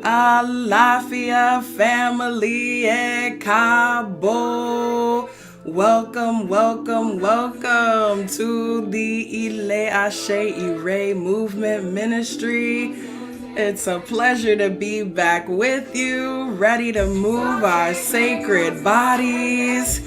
Alafia family e Cabo. Welcome, welcome, welcome to the Ase Ire Movement Ministry. It's a pleasure to be back with you, ready to move our sacred bodies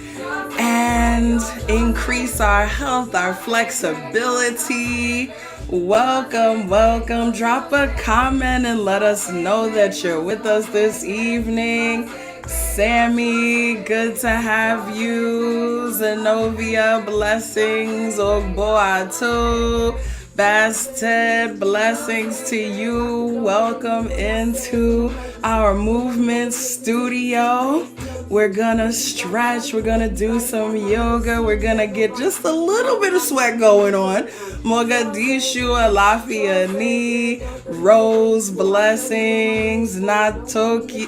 and increase our health, our flexibility. Welcome, welcome. Drop a comment and let us know that you're with us this evening. Sammy, good to have you. Zenobia, blessings. Ogboato, Bastet, blessings to you. Welcome into our movement studio. We're gonna stretch, we're gonna do some yoga, we're gonna get just a little bit of sweat going on. Mogadishu, Alafia Ni, Rose, blessings. Nataki,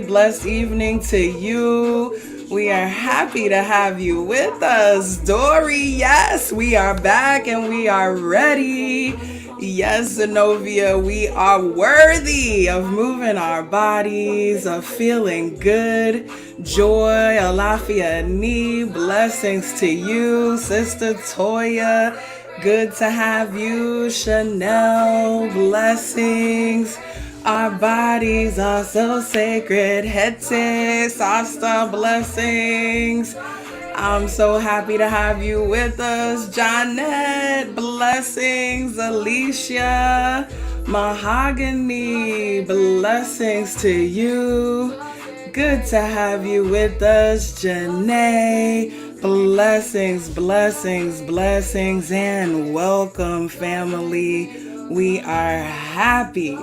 blessed evening to you. We are happy to have you with us. Dory, yes, we are back and we are ready. Yes, Zenobia, we are worthy of moving our bodies, of feeling good. Joy, Alafia Ni, blessings to you. Sister Toya, good to have you. Chanel, blessings. Our bodies are so sacred. Hete, Sasta, blessings. I'm so happy to have you with us. Janet, blessings. Alicia, Mahogany, blessings to you. Good to have you with us. Janae, blessings, blessings, blessings, and welcome, family. We are happy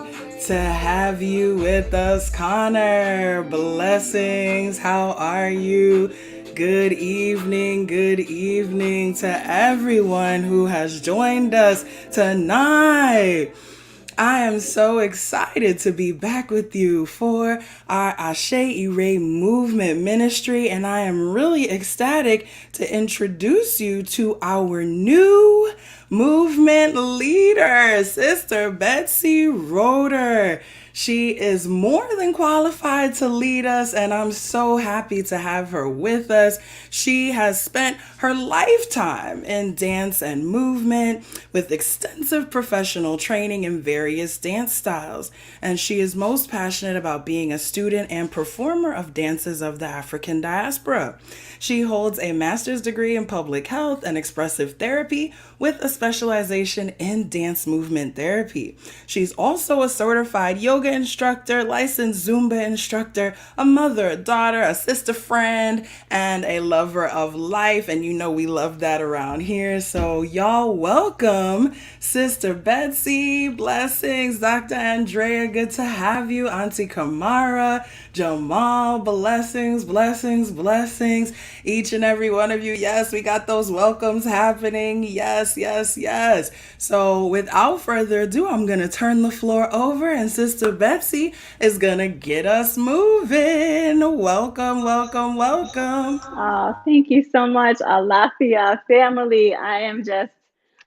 to have you with us. Connor, blessings. How are you? Good evening to everyone who has joined us tonight. I am so excited to be back with you for our Ase Ire Movement Ministry, and I am really ecstatic to introduce you to our new movement leader, Sister Betsy Roter. She is more than qualified to lead us, and I'm so happy to have her with us. She has spent her lifetime in dance and movement with extensive professional training in various dance styles, and she is most passionate about being a student and performer of dances of the African diaspora. She holds a master's degree in public health and expressive therapy with a specialization in dance movement therapy. She's also a certified yoga instructor, licensed Zumba instructor, a mother, a daughter, a sister friend, and a lover of life. And you know we love that around here. So y'all welcome Sister Betsy. Blessings. Dr. Andrea, good to have you. Auntie Kamara, Jamal, blessings, blessings, blessings. Each and every one of you. Yes, we got those welcomes happening. Yes, yes, yes. So without further ado, I'm going to turn the floor over and Sister Betsy is going to get us moving. Welcome, welcome, welcome. Thank you so much, Alafia family. I am just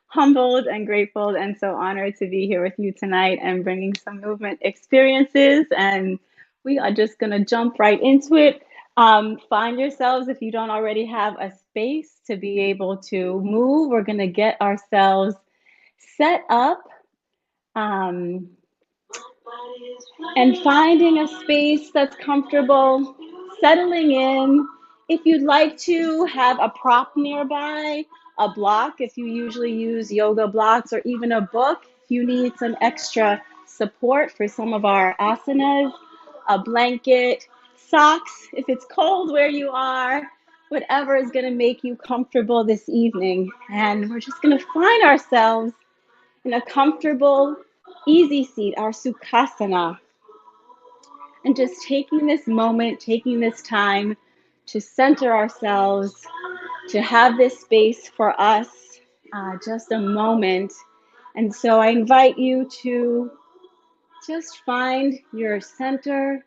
humbled and grateful and so honored to be here with you tonight and bringing some movement experiences. And we are just going to jump right into it. Find yourselves, if you don't already have a space to be able to move, we're going to get ourselves set up. Um, and finding a space that's comfortable, settling in. If you'd like to have a prop nearby, a block, if you usually use yoga blocks, or even a book, if you need some extra support for some of our asanas, a blanket, socks, if it's cold where you are, whatever is going to make you comfortable this evening. And we're just going to find ourselves in a comfortable, easy seat, our Sukhasana, and just taking this moment, taking this time to center ourselves, to have this space for us, just a moment. And so I invite you to just find your center,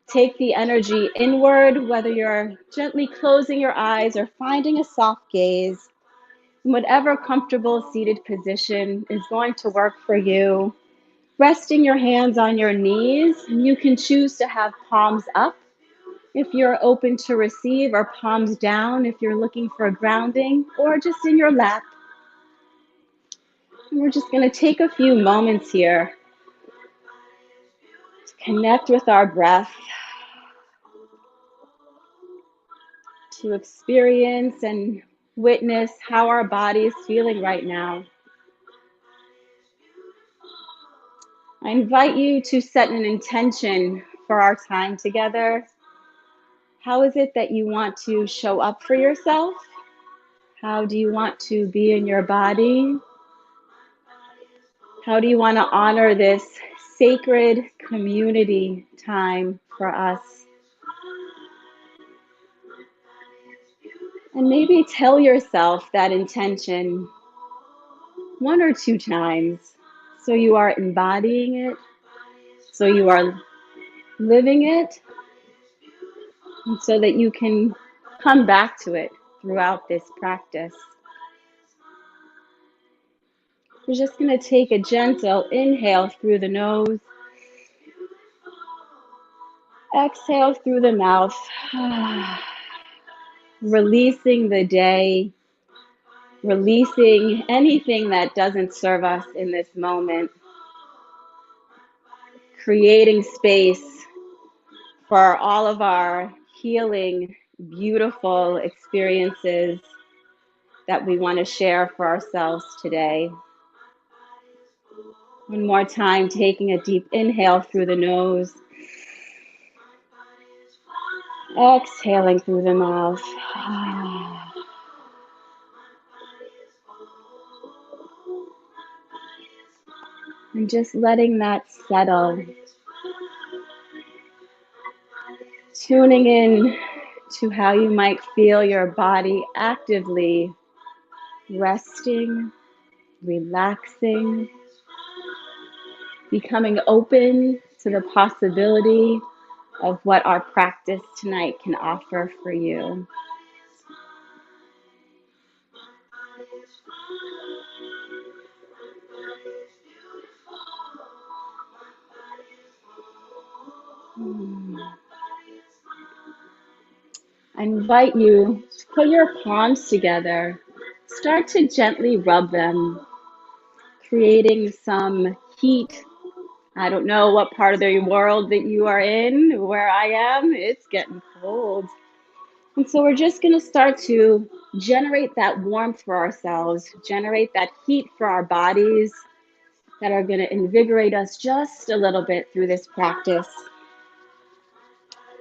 take the energy inward, whether you're gently closing your eyes or finding a soft gaze. Whatever comfortable seated position is going to work for you. Resting your hands on your knees, you can choose to have palms up if you're open to receive, or palms down if you're looking for grounding, or just in your lap. And we're just going to take a few moments here to connect with our breath, to experience and witness how our body is feeling right now. I invite you to set an intention for our time together. How is it that you want to show up for yourself? How do you want to be in your body? How do you want to honor this sacred community time for us? And maybe tell yourself that intention 1 or 2 times, so you are embodying it, so you are living it, and so that you can come back to it throughout this practice. We're just going to take a gentle inhale through the nose, exhale through the mouth, releasing the day, releasing anything that doesn't serve us in this moment, creating space for all of our healing, beautiful experiences that we want to share for ourselves today. One more time, taking a deep inhale through the nose, exhaling through the mouth. And just letting that settle. Tuning in to how you might feel your body actively resting, relaxing, becoming open to the possibility of what our practice tonight can offer for you. I invite you to put your palms together. Start to gently rub them, creating some heat. I don't know what part of the world that you are in. Where I am, it's getting cold. And so we're just going to start to generate that warmth for ourselves, generate that heat for our bodies that are going to invigorate us just a little bit through this practice.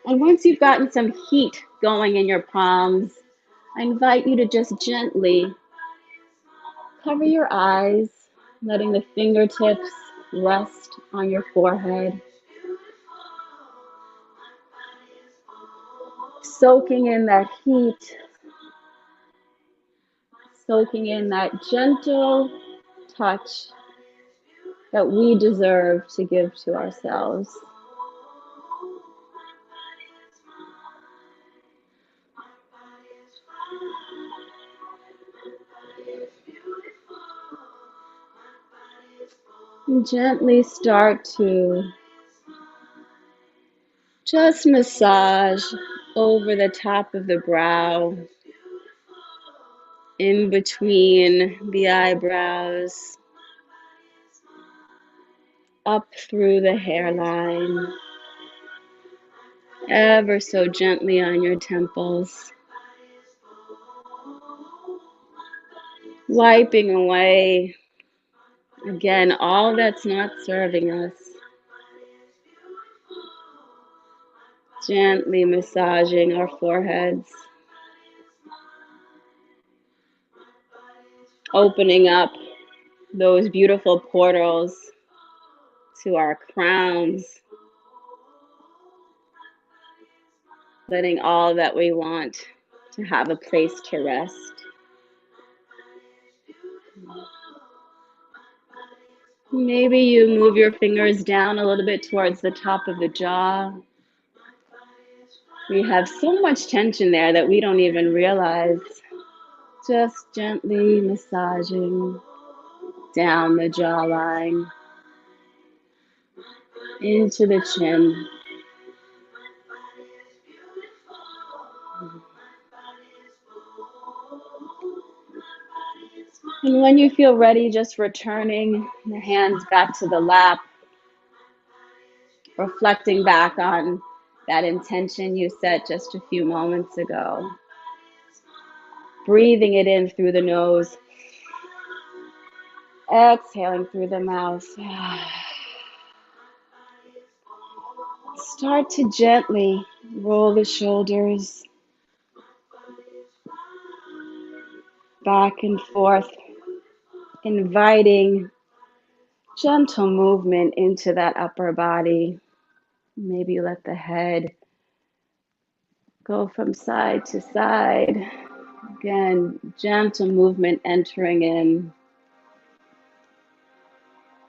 And once you've gotten some heat going in your palms, I invite you to just gently cover your eyes, letting the fingertips rest on your forehead. Soaking in that heat, soaking in that gentle touch that we deserve to give to ourselves. And gently start to just massage over the top of the brow, in between the eyebrows, up through the hairline, ever so gently on your temples, wiping away, again, all that's not serving us. Gently massaging our foreheads, opening up those beautiful portals to our crowns, letting all that we want to have a place to rest. Maybe you move your fingers down a little bit towards the top of the jaw. We have so much tension there that we don't even realize. Just gently massaging down the jawline. into the chin. And when you feel ready, just returning the hands back to the lap, reflecting back on that intention you set just a few moments ago. Breathing it in through the nose, exhaling through the mouth. Start to gently roll the shoulders back and forth, inviting gentle movement into that upper body. Maybe let the head go from side to side. Again, gentle movement entering in.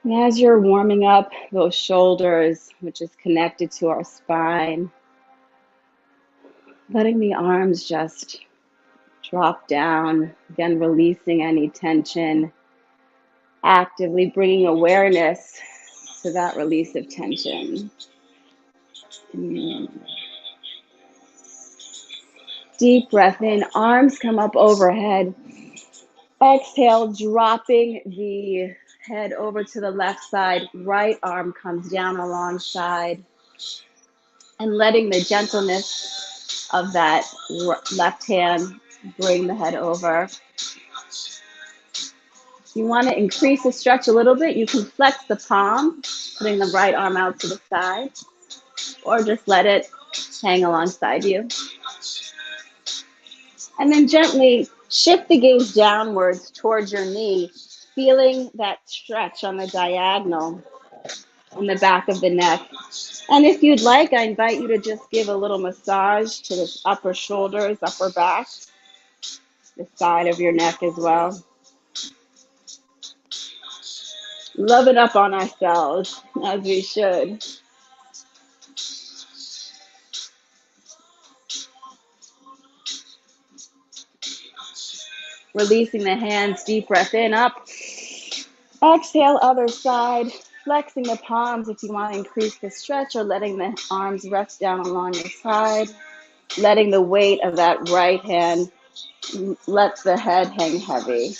And as you're warming up those shoulders, which is connected to our spine, letting the arms just drop down, again, releasing any tension, actively bringing awareness to that release of tension. Deep breath in, arms come up overhead. Exhale, dropping the head over to the left side. Right arm comes down alongside. And letting the gentleness of that left hand bring the head over. If you want to increase the stretch a little bit, you can flex the palm, putting the right arm out to the side, or just let it hang alongside you. And then gently shift the gaze downwards towards your knee, feeling that stretch on the diagonal on the back of the neck. And if you'd like, I invite you to just give a little massage to the upper shoulders, upper back, the side of your neck as well. Love it up on ourselves, as we should. Releasing the hands, deep breath in, up. Exhale, other side. Flexing the palms if you want to increase the stretch, or letting the arms rest down along your side. Letting the weight of that right hand let the head hang heavy.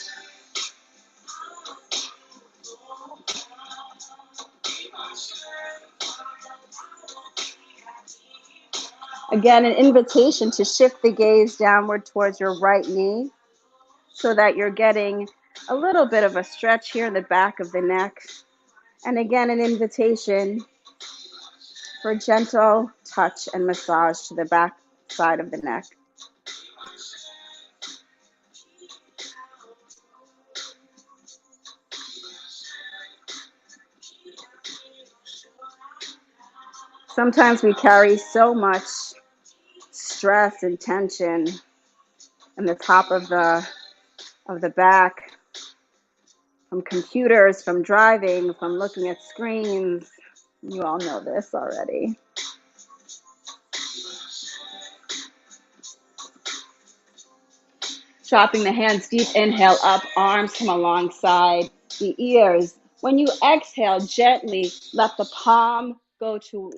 Again, an invitation to shift the gaze downward towards your right knee so that you're getting a little bit of a stretch here in the back of the neck. And again, an invitation for gentle touch and massage to the back side of the neck. Sometimes we carry so much stress and tension in the top of the back, from computers, from driving, from looking at screens. You all know this already. Dropping the hands deep, inhale up, arms come alongside the ears. When you exhale, gently let the palm go to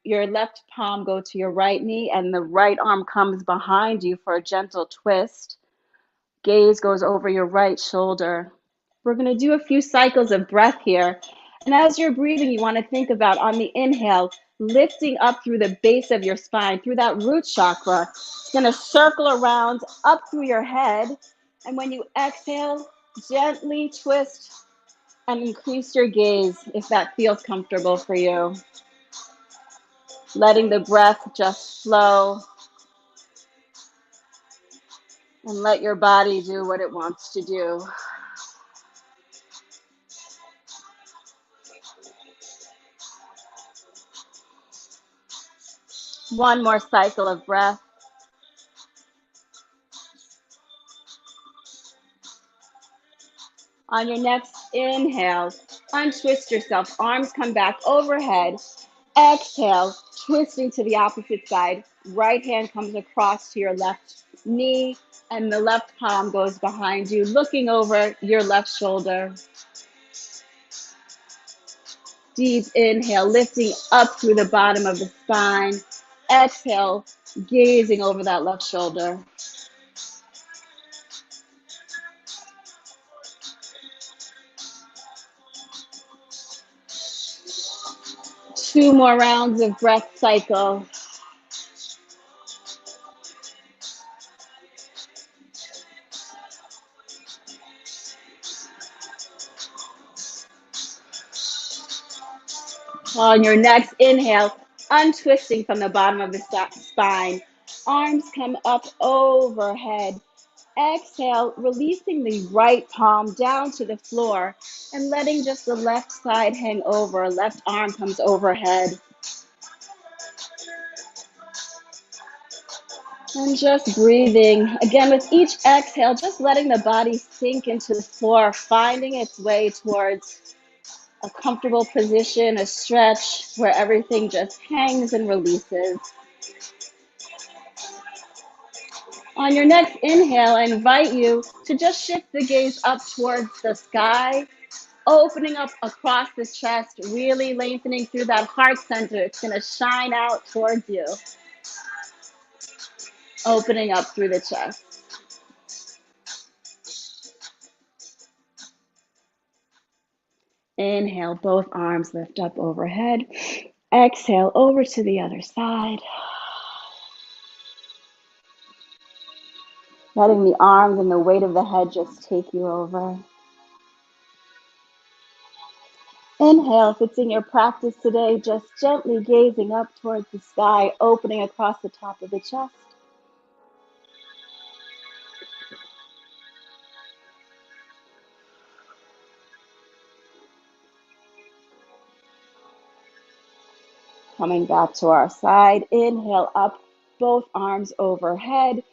your left palm go to your right knee, and the right arm comes behind you for a gentle twist. Gaze goes over your right shoulder. We're going to do a few cycles of breath here. And as you're breathing, you want to think about, on the inhale, lifting up through the base of your spine, through that root chakra. It's going to circle around up through your head. And when you exhale, gently twist and increase your gaze if that feels comfortable for you. Letting the breath just flow. And let your body do what it wants to do. One more cycle of breath. On your next inhale, untwist yourself. Arms come back overhead. Exhale, twisting to the opposite side. Right hand comes across to your left knee, and the left palm goes behind you, looking over your left shoulder. Deep inhale, lifting up through the bottom of the spine. Exhale, gazing over that left shoulder. Two more rounds of breath cycle. On your next inhale, untwisting from the bottom of the spine. Arms come up overhead. Exhale, releasing the right palm down to the floor and letting just the left side hang over. Left arm comes overhead. And just breathing. Again, with each exhale, just letting the body sink into the floor, finding its way towards a comfortable position, a stretch where everything just hangs and releases. On your next inhale, I invite you to just shift the gaze up towards the sky, opening up across the chest, really lengthening through that heart center. It's going to shine out towards you, opening up through the chest. Inhale, both arms lift up overhead. Exhale, over to the other side. Letting the arms and the weight of the head just take you over. Inhale, if it's in your practice today, just gently gazing up towards the sky, opening across the top of the chest. Coming back to our side, inhale up, both arms overhead.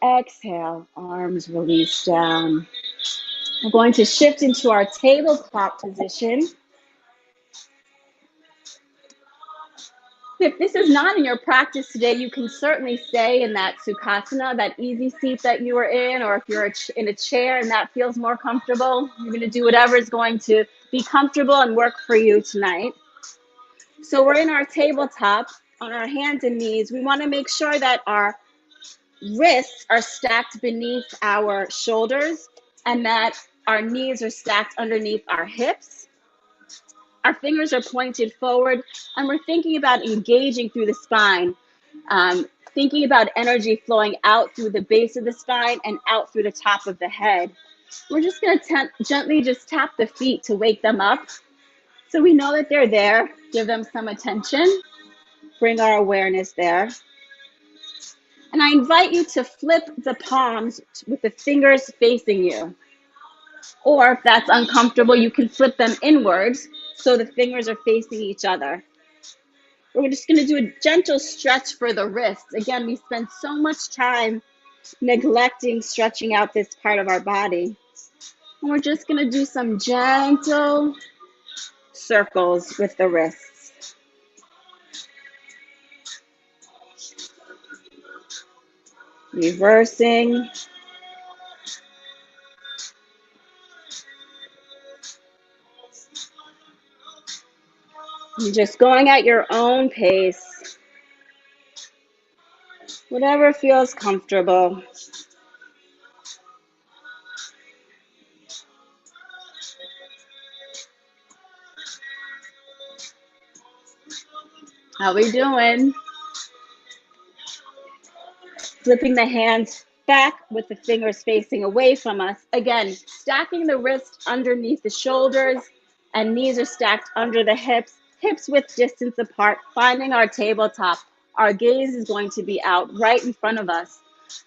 Exhale, arms release down. We're going to shift into our tabletop position. If this is not in your practice today, you can certainly stay in that Sukhasana, that easy seat that you were in, or if you're in a chair and that feels more comfortable, you're going to do whatever is going to be comfortable and work for you tonight. So we're in our tabletop on our hands and knees. We want to make sure that our wrists are stacked beneath our shoulders and that our knees are stacked underneath our hips. Our fingers are pointed forward, and we're thinking about engaging through the spine, thinking about energy flowing out through the base of the spine and out through the top of the head. We're just going to gently just tap the feet to wake them up. So we know that they're there. Give them some attention. Bring our awareness there. And I invite you to flip the palms with the fingers facing you. Or if that's uncomfortable, you can flip them inwards so the fingers are facing each other. We're just going to do a gentle stretch for the wrists. Again, we spend so much time neglecting stretching out this part of our body. And we're just going to do some gentle circles with the wrists. Reversing. You're just going at your own pace. Whatever feels comfortable. How we doing? Flipping the hands back with the fingers facing away from us. Again, stacking the wrist underneath the shoulders and knees are stacked under the hips, hips with distance apart, finding our tabletop. Our gaze is going to be out right in front of us.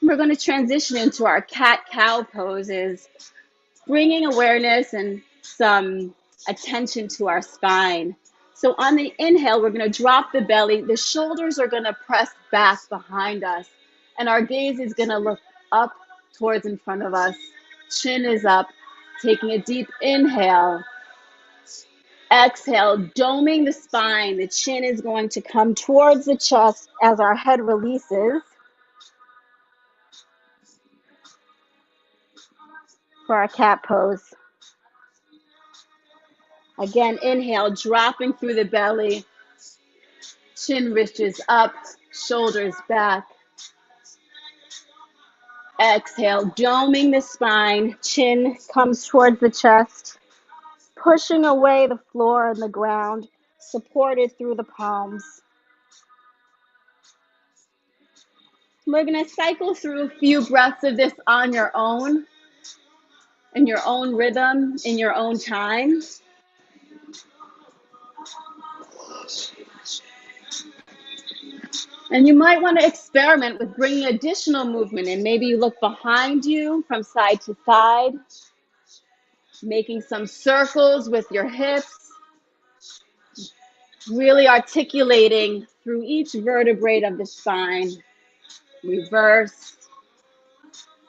We're going to transition into our cat-cow poses, bringing awareness and some attention to our spine. So on the inhale, we're going to drop the belly. The shoulders are going to press back behind us. And our gaze is going to look up towards in front of us. Chin is up. Taking a deep inhale. Exhale, doming the spine. The chin is going to come towards the chest as our head releases. For our cat pose. Again, inhale, dropping through the belly, chin reaches up, shoulders back. Exhale, doming the spine, chin comes towards the chest, pushing away the floor and the ground, supported through the palms. We're going to cycle through a few breaths of this on your own, in your own rhythm, in your own time. And you might want to experiment with bringing additional movement in. Maybe you look behind you from side to side, making some circles with your hips, really articulating through each vertebrae of the spine. Reverse,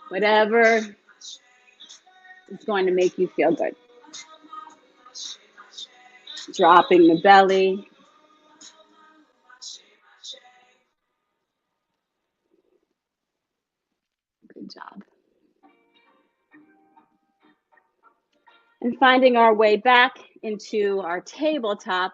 whatever is going to make you feel good. Dropping the belly. Good job. And finding our way back into our tabletop,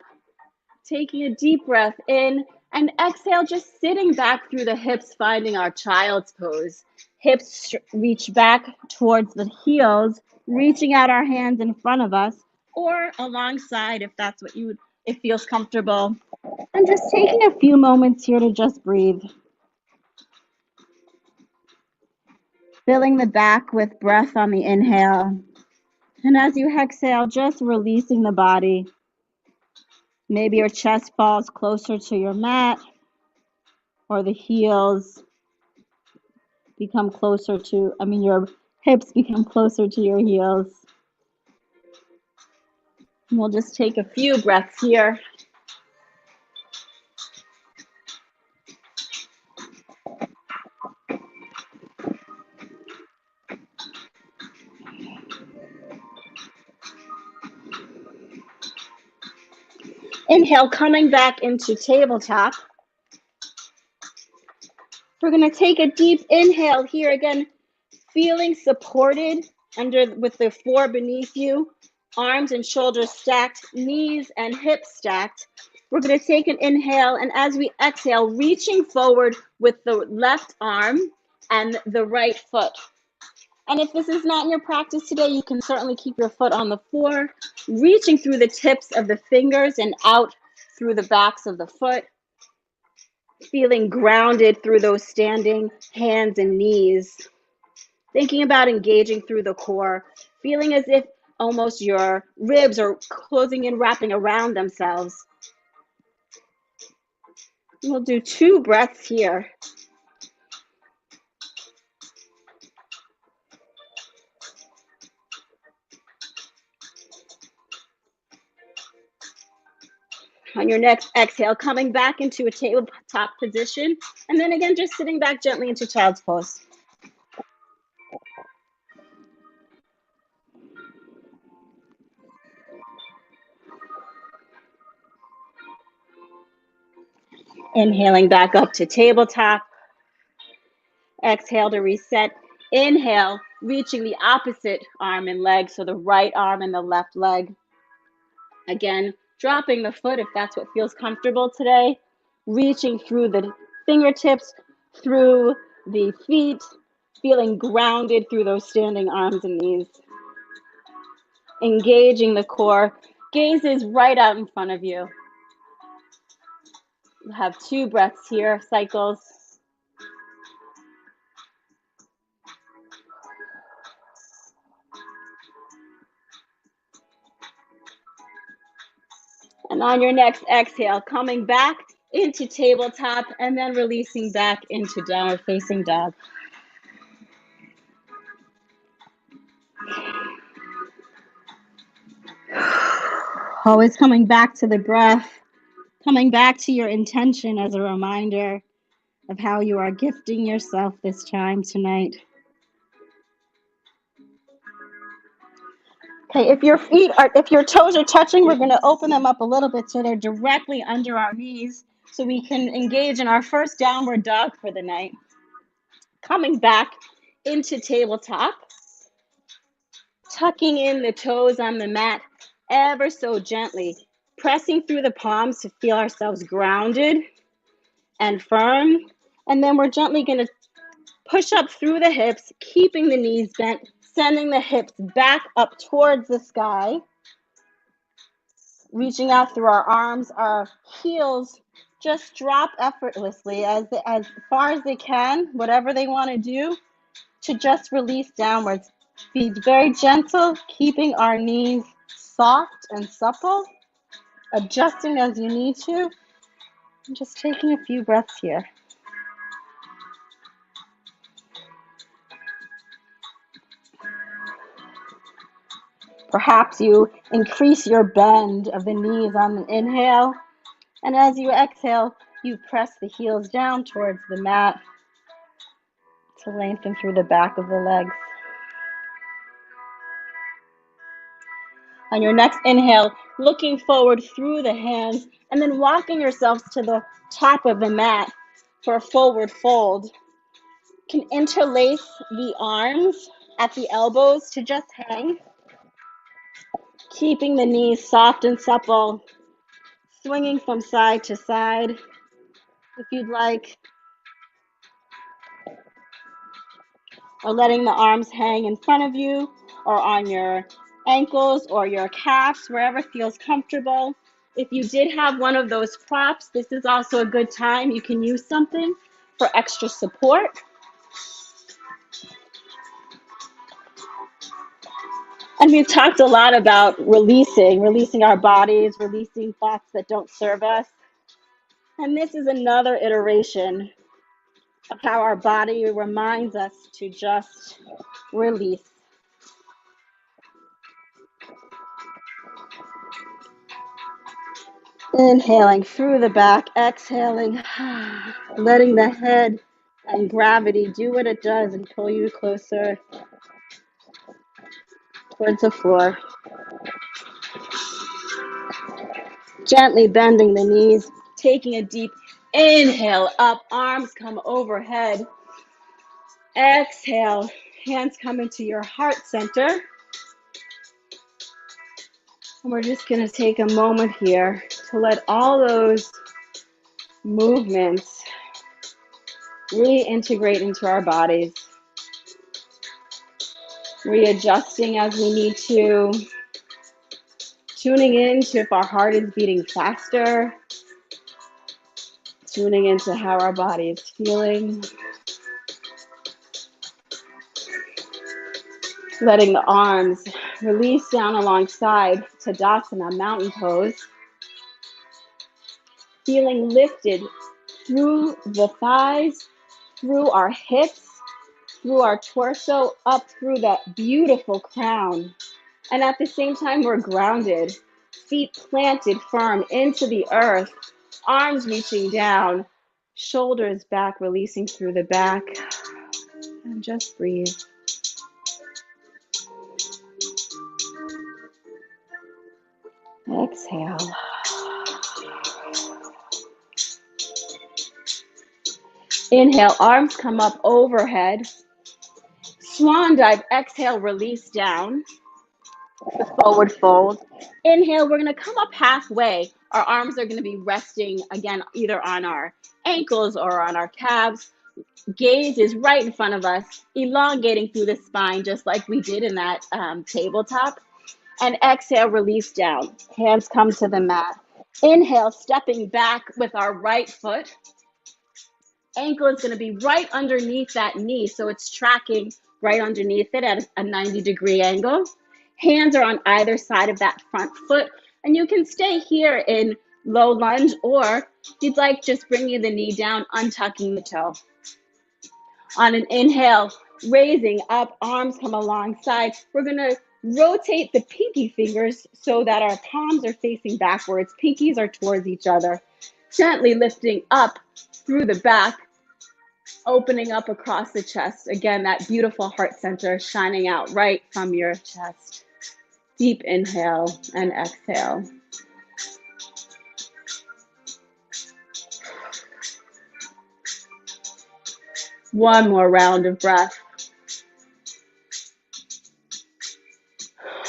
taking a deep breath in and exhale, just sitting back through the hips, finding our child's pose. Hips reach back towards the heels, reaching out our hands in front of us or alongside if that's what it feels comfortable. And just taking a few moments here to just breathe. Filling the back with breath on the inhale. And as you exhale, just releasing the body. Maybe your chest falls closer to your mat or the heels become closer to, your hips become closer to your heels. And we'll just take a few breaths here. Inhale, coming back into tabletop. We're going to take a deep inhale here again, feeling supported with the floor beneath you, arms and shoulders stacked, knees and hips stacked. We're going to take an inhale, and as we exhale, reaching forward with the left arm and the right foot. And if this is not in your practice today, you can certainly keep your foot on the floor, reaching through the tips of the fingers and out through the backs of the foot, feeling grounded through those standing hands and knees. Thinking about engaging through the core, feeling as if almost your ribs are closing in, wrapping around themselves. We'll do 2 breaths here. On your next exhale, coming back into a tabletop position, and then again, just sitting back gently into child's pose. Inhaling back up to tabletop. Exhale to reset. Inhale, reaching the opposite arm and leg, so the right arm and the left leg. Again, dropping the foot if that's what feels comfortable today. Reaching through the fingertips, through the feet, feeling grounded through those standing arms and knees. Engaging the core. Gaze is right out in front of you. You have 2 breaths here, cycles. And on your next exhale, coming back into tabletop and then releasing back into downward facing dog. Always coming back to the breath, coming back to your intention as a reminder of how you are gifting yourself this time tonight. Okay, if your toes are touching, we're going to open them up a little bit so they're directly under our knees so we can engage in our first downward dog for the night. Coming back into tabletop, tucking in the toes on the mat, ever so gently, pressing through the palms to feel ourselves grounded and firm. And then we're gently going to push up through the hips, keeping the knees bent, sending the hips back up towards the sky, reaching out through our arms. Our heels just drop effortlessly as far as they can, whatever they want to do, to just release downwards. Be very gentle, keeping our knees soft and supple, adjusting as you need to, and just taking a few breaths here. Perhaps you increase your bend of the knees on the inhale, and as you exhale, you press the heels down towards the mat to lengthen through the back of the legs. On your next inhale, looking forward through the hands, and then walking yourselves to the top of the mat for a forward fold. You can interlace the arms at the elbows to just hang, keeping the knees soft and supple, swinging from side to side if you'd like, or letting the arms hang in front of you or on your ankles or your calves, wherever feels comfortable. If you did have one of those props, this is also a good time. You can use something for extra support. And we've talked a lot about releasing our bodies, releasing thoughts that don't serve us. And this is another iteration of how our body reminds us to just release. Inhaling through the back, exhaling, letting the head and gravity do what it does and pull you closer towards the floor. Gently bending the knees, taking a deep inhale up, arms come overhead. Exhale, hands come into your heart center. And we're just going to take a moment here to let all those movements reintegrate into our bodies. Readjusting as we need to, tuning in to if our heart is beating faster, tuning into how our body is feeling, letting the arms release down alongside Tadasana, mountain pose, feeling lifted through the thighs, through our hips, through our torso, up through that beautiful crown. And at the same time, we're grounded, feet planted firm into the earth, arms reaching down, shoulders back, releasing through the back. And just breathe. Exhale. Inhale, arms come up overhead. Swan dive, exhale, release down. The forward fold. Inhale, we're going to come up halfway. Our arms are going to be resting again, either on our ankles or on our calves. Gaze is right in front of us, elongating through the spine, just like we did in that tabletop. And exhale, release down. Hands come to the mat. Inhale, stepping back with our right foot. Ankle is going to be right underneath that knee, so it's tracking right underneath it at a 90-degree angle. Hands are on either side of that front foot, and you can stay here in low lunge, or if you'd like, just bringing the knee down, untucking the toe. On an inhale, raising up, arms come alongside. We're going to rotate the pinky fingers so that our palms are facing backwards. Pinkies are towards each other. Gently lifting up through the back, opening up across the chest. Again, that beautiful heart center shining out right from your chest. Deep inhale and exhale. One more round of breath.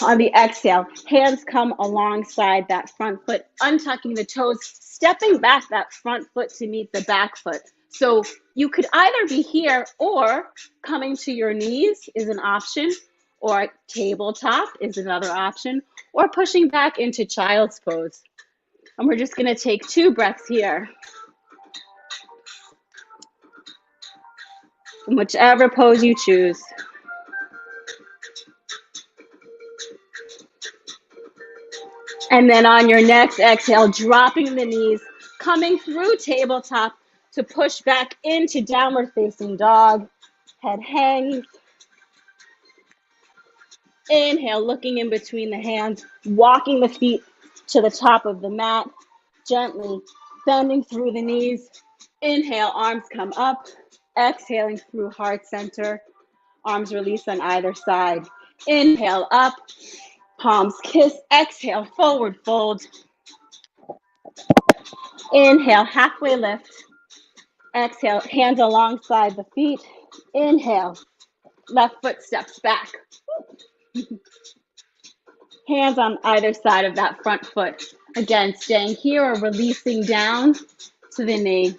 On the exhale, hands come alongside that front foot, untucking the toes, stepping back that front foot to meet the back foot. So you could either be here, or coming to your knees is an option, or tabletop is another option, or pushing back into child's pose. And we're just going to take 2 breaths here. Whichever pose you choose. And then on your next exhale, dropping the knees, coming through tabletop to push back into downward facing dog. Head hangs. Inhale, looking in between the hands, walking the feet to the top of the mat, gently bending through the knees. Inhale, arms come up. Exhaling through heart center. Arms release on either side. Inhale, up. Palms kiss. Exhale, forward fold. Inhale, halfway lift. Exhale, hands alongside the feet. Inhale, left foot steps back. Hands on either side of that front foot. Again, staying here or releasing down to the knee.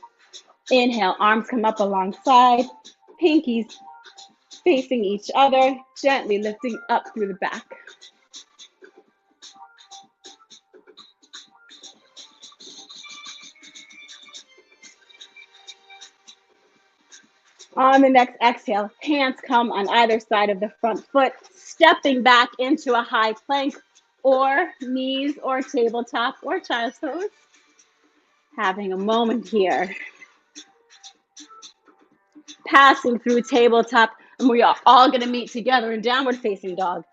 Inhale, arms come up alongside. Pinkies facing each other, gently lifting up through the back. On the next exhale, hands come on either side of the front foot, stepping back into a high plank, or knees, or tabletop, or child's pose. Having a moment here. Passing through tabletop, and we are all going to meet together in downward facing dog.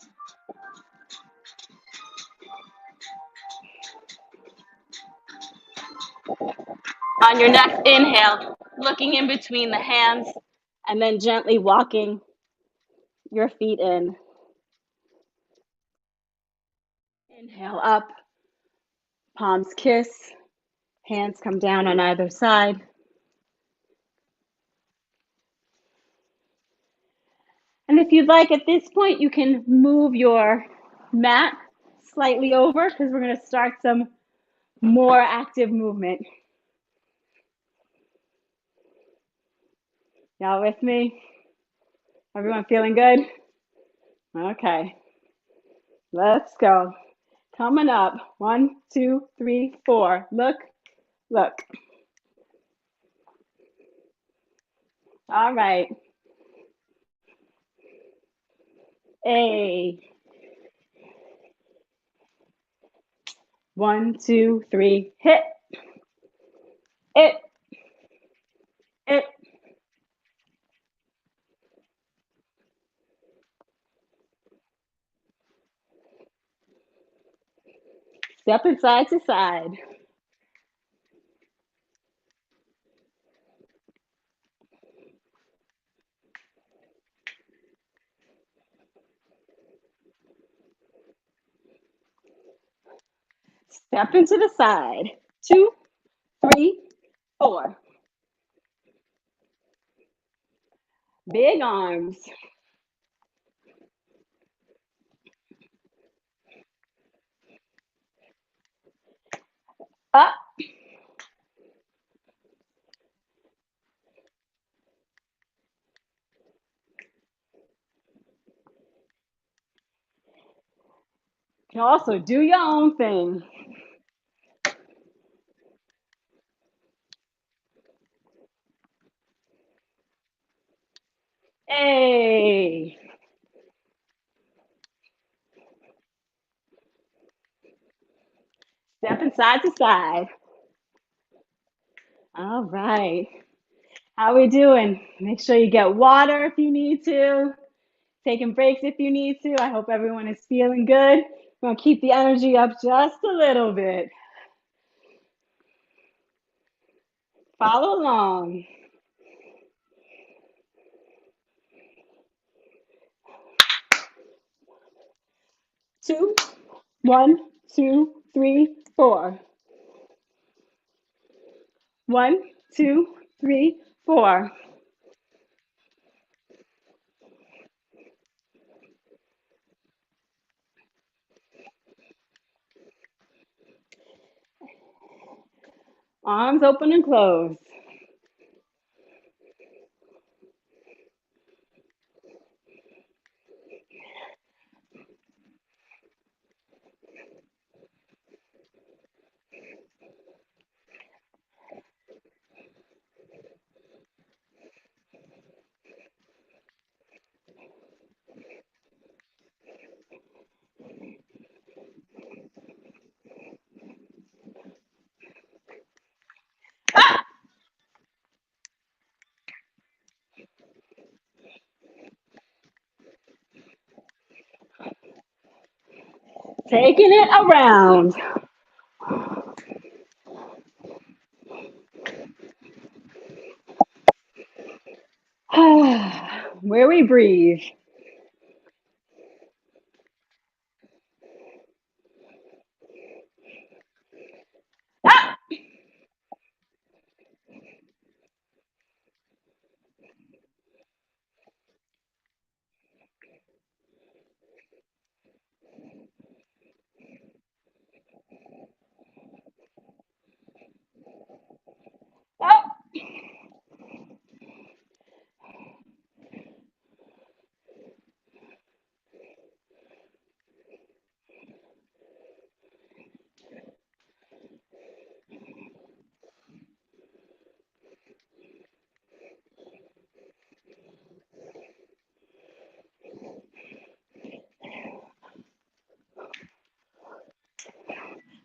On your next inhale, looking in between the hands, and then gently walking your feet in. Inhale up, palms kiss, hands come down on either side. And if you'd like, at this point, you can move your mat slightly over, because we're going to start some more active movement. Y'all with me? Everyone feeling good? Okay, let's go. Coming up, 1, 2, 3, 4. Look, look. All right. A. 1, 2, 3, hit. It. Stepping side to side. Step into the side. 2, 3, 4. Big arms. Up. You can also do your own thing. Hey. Stepping side to side. All right. How we doing? Make sure you get water if you need to. Taking breaks if you need to. I hope everyone is feeling good. We're going to keep the energy up just a little bit. Follow along. 2, 1, 2, 3, 4. 1, 2, 3, 4. Arms open and close. Taking it around. Where we breathe. Ah! Ah!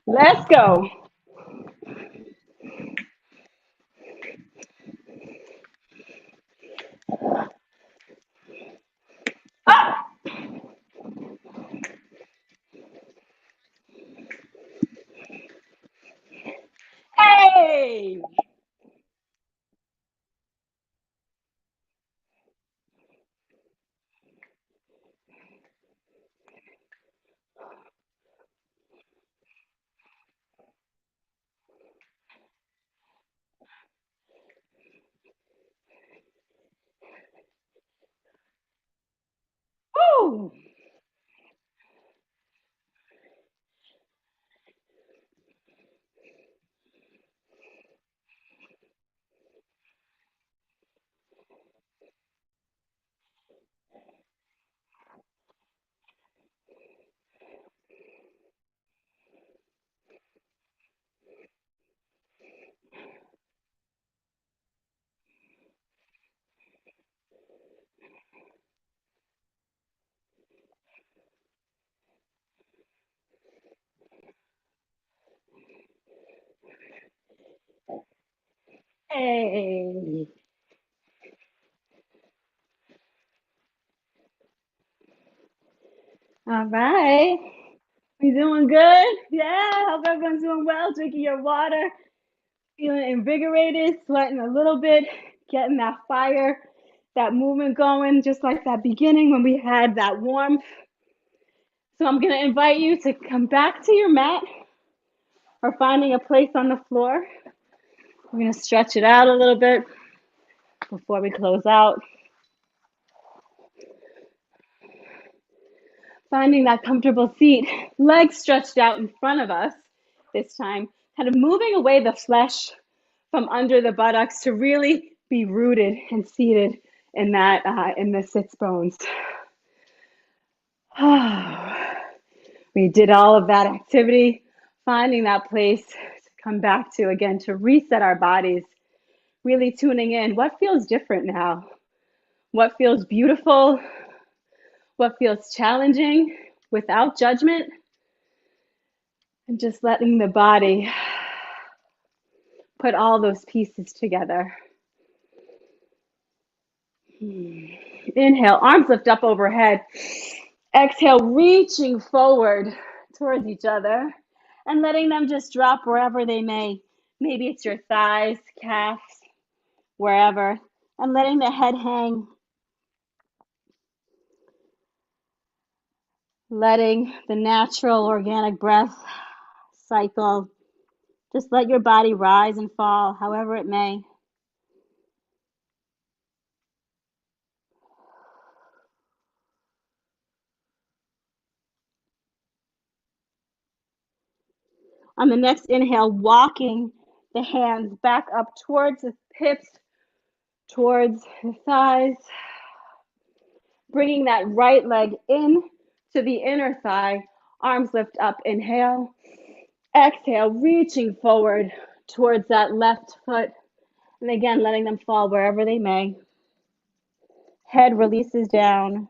Let's go. Ah! Hey! Woo! Hey! All right. We doing good? Yeah, hope everyone's doing well. Drinking your water, feeling invigorated, sweating a little bit, getting that fire, that movement going, just like that beginning when we had that warmth. So I'm going to invite you to come back to your mat or finding a place on the floor. We're going to stretch it out a little bit before we close out. Finding that comfortable seat, legs stretched out in front of us this time, kind of moving away the flesh from under the buttocks to really be rooted and seated in that in the sits bones. We did all of that activity, finding that place to come back to again to reset our bodies, really tuning in. What feels different now? What feels beautiful? What feels challenging without judgment? And just letting the body put all those pieces together. Inhale, arms lift up overhead. Exhale, reaching forward towards each other and letting them just drop wherever they may. Maybe it's your thighs, calves, wherever, and letting the head hang. Letting the natural organic breath cycle. Just let your body rise and fall however it may. On the next inhale, walking The hands back up towards the hips, towards the thighs. Bringing that right leg in to the inner thigh. Arms lift up, inhale. Exhale, reaching forward towards that left foot. And again, letting them fall wherever they may. Head releases down.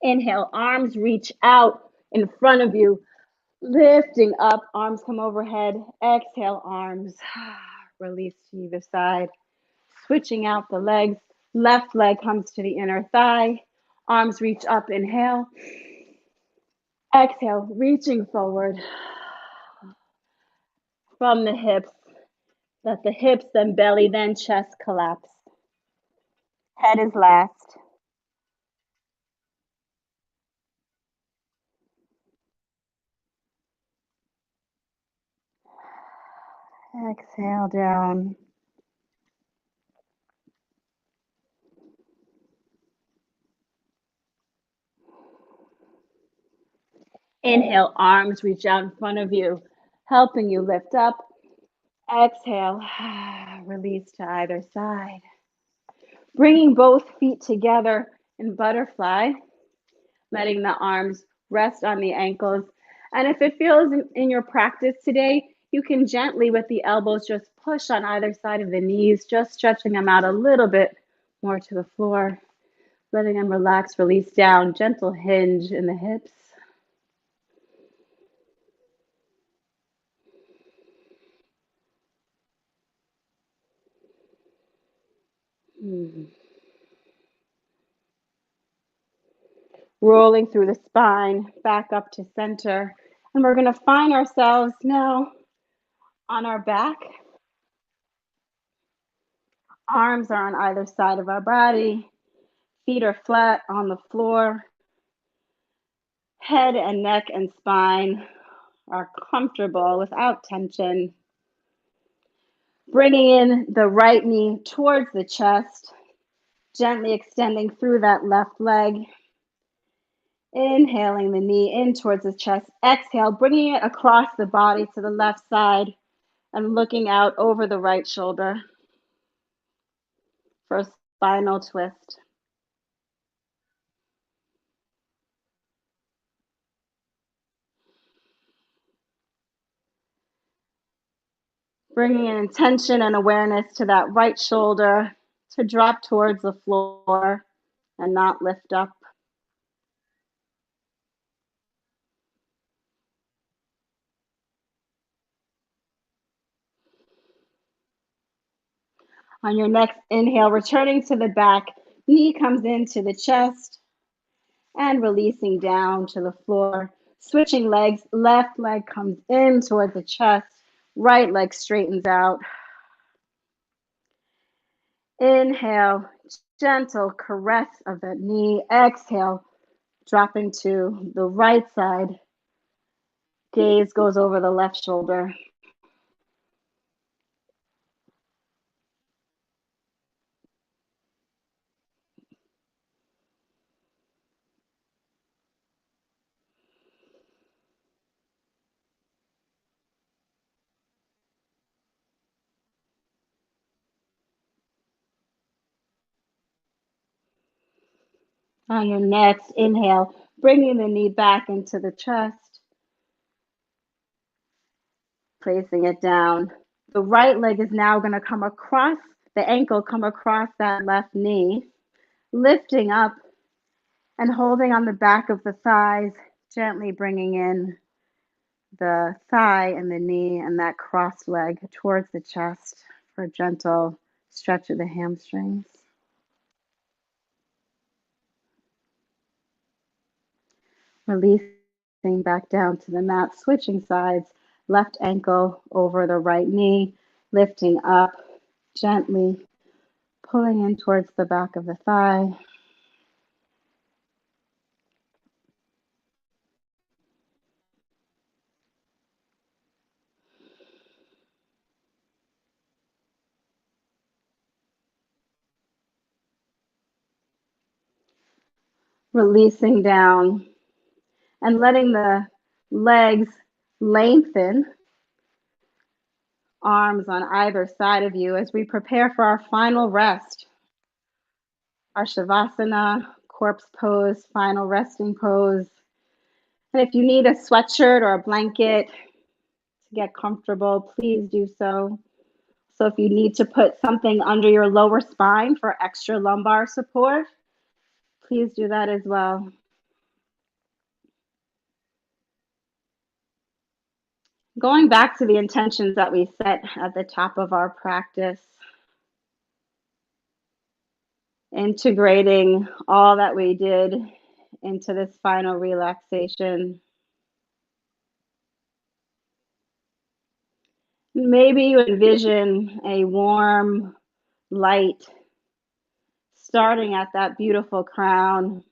Inhale, arms reach out in front of you, lifting up, arms come overhead. Exhale, arms release to either side. Switching out the legs. Left leg comes to the inner thigh. Arms reach up, inhale. Exhale, reaching forward from the hips. Let the hips, then belly, then chest collapse. Head is last. Exhale down. Inhale, arms reach out in front of you, helping you lift up. Exhale, release to either side. Bringing both feet together in butterfly, letting the arms rest on the ankles. And if it feels in your practice today, you can gently, with the elbows, just push on either side of the knees, just stretching them out a little bit more to the floor, letting them relax, release down, gentle hinge in the hips. Rolling through the spine, back up to center. And we're going to find ourselves now on our back. Arms are on either side of our body. Feet are flat on the floor. Head and neck and spine are comfortable without tension. Bringing in the right knee towards the chest, gently extending through that left leg. Inhaling the knee in towards the chest. Exhale, bringing it across the body to the left side and looking out over the right shoulder for a spinal twist. Bringing in intention and awareness to that right shoulder to drop towards the floor and not lift up. On your next inhale, returning to the back, knee comes into the chest and releasing down to the floor. Switching legs, left leg comes in towards the chest, right leg straightens out. Inhale, gentle caress of the knee. Exhale, dropping to the right side. Gaze goes over the left shoulder. On your next inhale, bringing the knee back into the chest, placing it down. The right leg is now going to come across the ankle, come across that left knee, lifting up and holding on the back of the thighs, gently bringing in the thigh and the knee and that crossed leg towards the chest for a gentle stretch of the hamstrings. Releasing back down to the mat, switching sides, left ankle over the right knee, lifting up, gently pulling in towards the back of the thigh. Releasing down and letting the legs lengthen, arms on either side of you as we prepare for our final rest, our Shavasana, corpse pose, final resting pose. And if you need a sweatshirt or a blanket to get comfortable, please do so. So if you need to put something under your lower spine for extra lumbar support, please do that as well. Going back to the intentions that we set at the top of our practice, integrating all that we did into this final relaxation. Maybe you envision a warm light starting at that beautiful crown,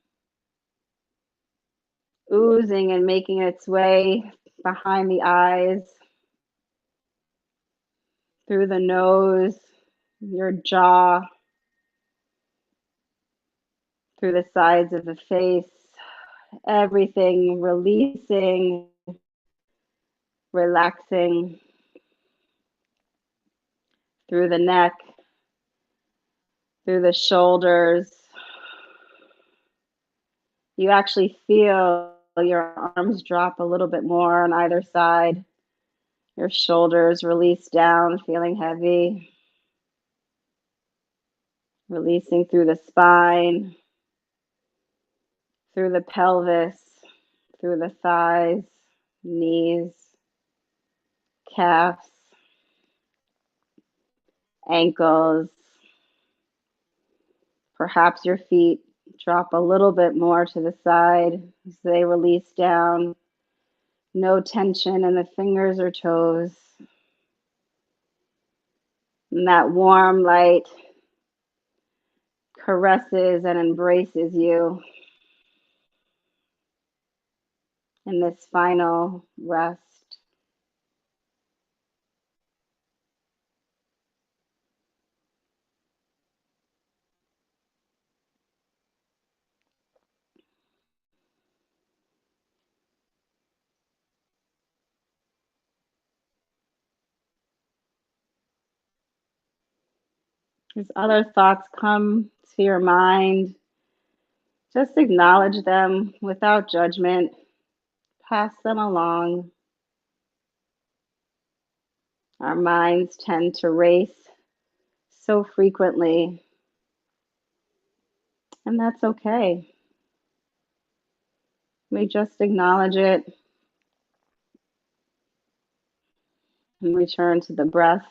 oozing and making its way behind the eyes, through the nose, your jaw, through the sides of the face, everything releasing, relaxing through the neck, through the shoulders. You actually feel your arms drop a little bit more on either side. Your shoulders release down, feeling heavy. Releasing through the spine, through the pelvis, through the thighs, knees, calves, ankles. Perhaps your feet drop a little bit more to the side as they release down. No tension in the fingers or toes. And that warm light caresses and embraces you in this final rest. As other thoughts come to your mind, just acknowledge them without judgment. Pass them along. Our minds tend to race so frequently, and that's okay. We just acknowledge it and return to the breath.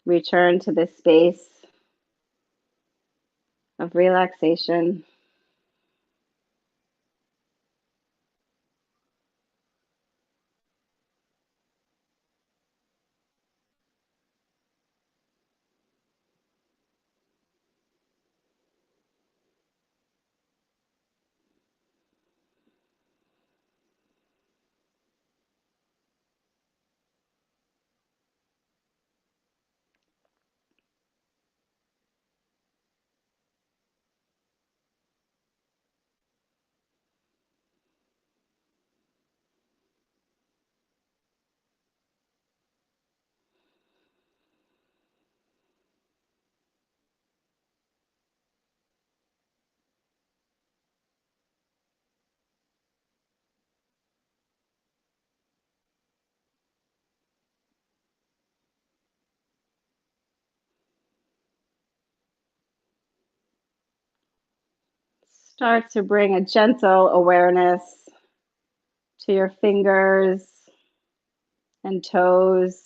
Return to this space of relaxation. Start to bring a gentle awareness to your fingers and toes.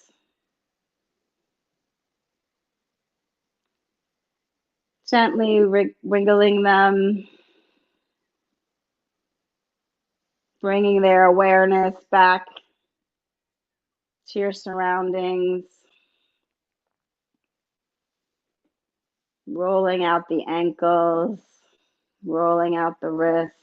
Gently wiggling them, bringing their awareness back to your surroundings. Rolling out the ankles, rolling out the wrists.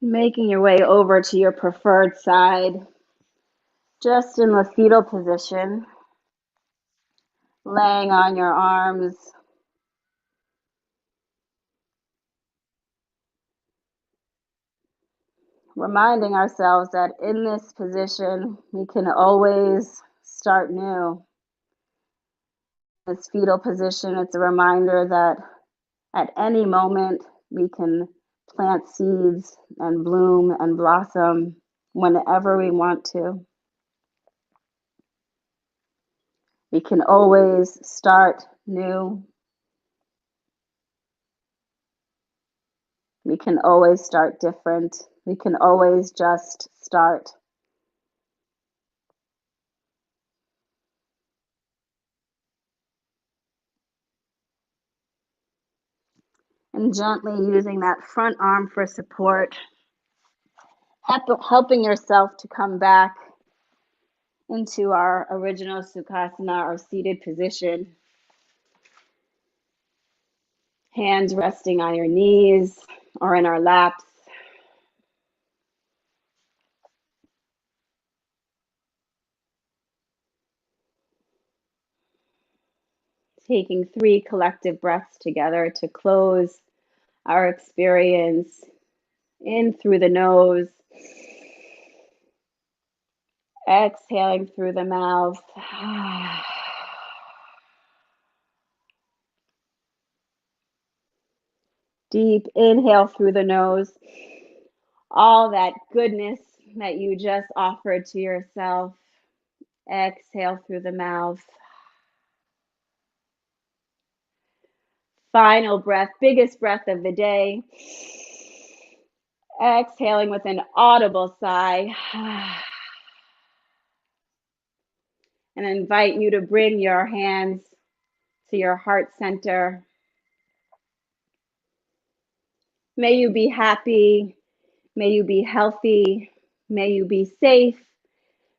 Making your way over to your preferred side, just in the fetal position, laying on your arms, reminding ourselves that in this position, we can always start new. This fetal position, it's a reminder that at any moment we can plant seeds and bloom and blossom whenever we want to. We can always start new. We can always start different. We can always just start. And gently using that front arm for support, helping yourself to come back into our original Sukhasana or seated position. Hands resting on your knees or in our laps. Taking 3 collective breaths together to close our experience. In through the nose, exhaling through the mouth. Deep inhale through the nose. All that goodness that you just offered to yourself. Exhale through the mouth. Final breath, biggest breath of the day. Exhaling with an audible sigh. And I invite you to bring your hands to your heart center. May you be happy. May you be healthy. May you be safe.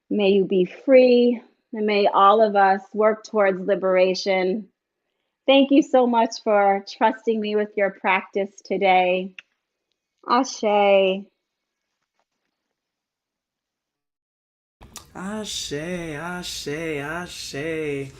May you be free. And may all of us work towards liberation. Thank you so much for trusting me with your practice today. Ashe. Ashe, ashe, ashe.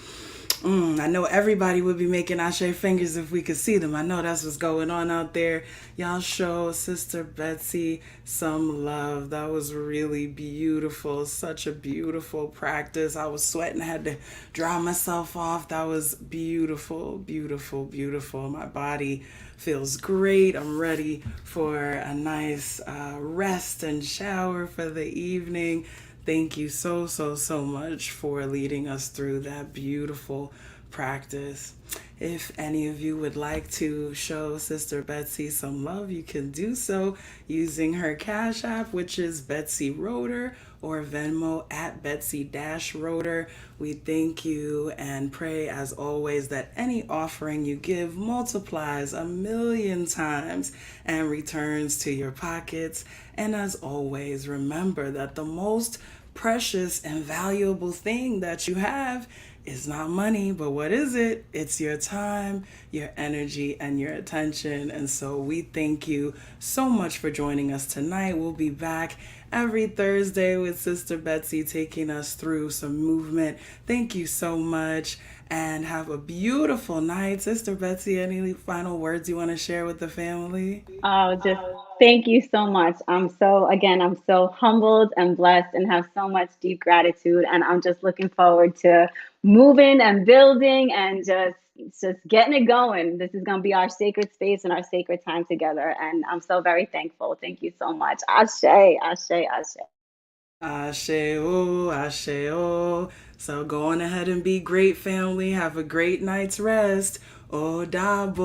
I know everybody would be making ashe fingers if we could see them. I know that's what's going on out there. Y'all show Sister Betsy some love. That was really beautiful. Such a beautiful practice. I was sweating. I had to dry myself off. That was beautiful, beautiful, beautiful. My body feels great. I'm ready for a nice rest and shower for the evening. Thank you so, so, so much for leading us through that beautiful practice. If any of you would like to show Sister Betsy some love, you can do so using her CashApp, which is betsyroter, or Venmo at betsy-roter. We thank you and pray, as always, that any offering you give multiplies 1,000,000 times and returns to your pockets. And as always, remember that the most precious and valuable thing that you have is not money, but what is it? It's your time, your energy, and your attention. And so we thank you so much for joining us tonight. We'll be back every Thursday with Sister Betsy taking us through some movement. Thank you so much and have a beautiful night. Sister Betsy, any final words you want to share with the family? Oh, just thank you so much. I'm so humbled and blessed and have so much deep gratitude. And I'm just looking forward to moving and building and just getting it going. This is going to be our sacred space and our sacred time together. And I'm so very thankful. Thank you so much. Ashe, ashe, ashe. Ashe-o, ashe-o. So go on ahead and be great, family. Have a great night's rest. O dabo.